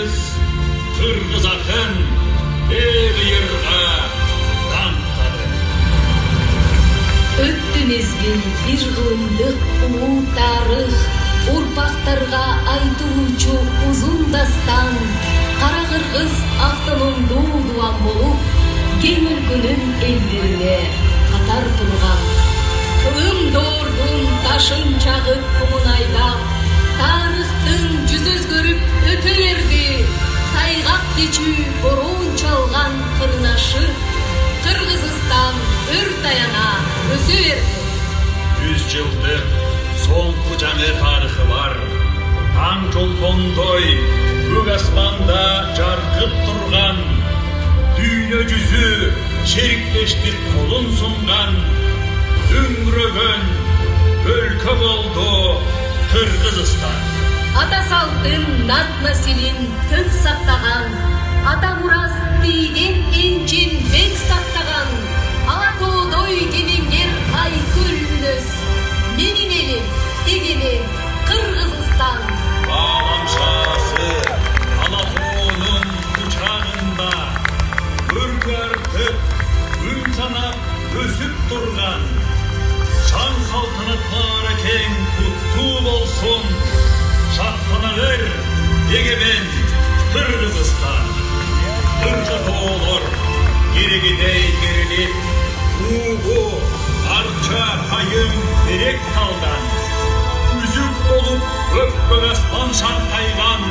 Кыргыз, Кыргыз атын эл йырга даңктады. Өттү мезгил бир кылымдык улуу тарых, урпактарга айтылуучу узун дастан. Кара Кыргыз автономдуу улам болуп, кең өлкөнүн элдерине катар турган. Кылым доордун ташын чагып комунайлап, тарыхтын жүз өзгөрүп өтө берди. Тайгак кечүү бороон чалган кырнашы, Кыргызстан өр таяна өсө берди. 100 жылдык соңку жаңы тарыхы бар. Таң жолкондой көк асманда жаркып турган, дүйнө жүзү шериктештик колун сунган, үңрөгөн өлкө болду Кыргызстан. Ата салтын, нат населин тік сактаган, ата мурас тийген энчин бек сактаган, ала тоодой кемеңгер айкөл үнөс. Менин элим, эгемем Кыргызстан. Бааламшасы ала тоонун кучагында өркү артып, үн санап өсүп турган, шан салтанатлары кең куттуу болсун. Шаттанагыр эгемен Кыргызстан. Кыргы тоолор керегидей керилип, угу арча кайым берек калган, үзүк болуп өпкө аспан шаңкайган.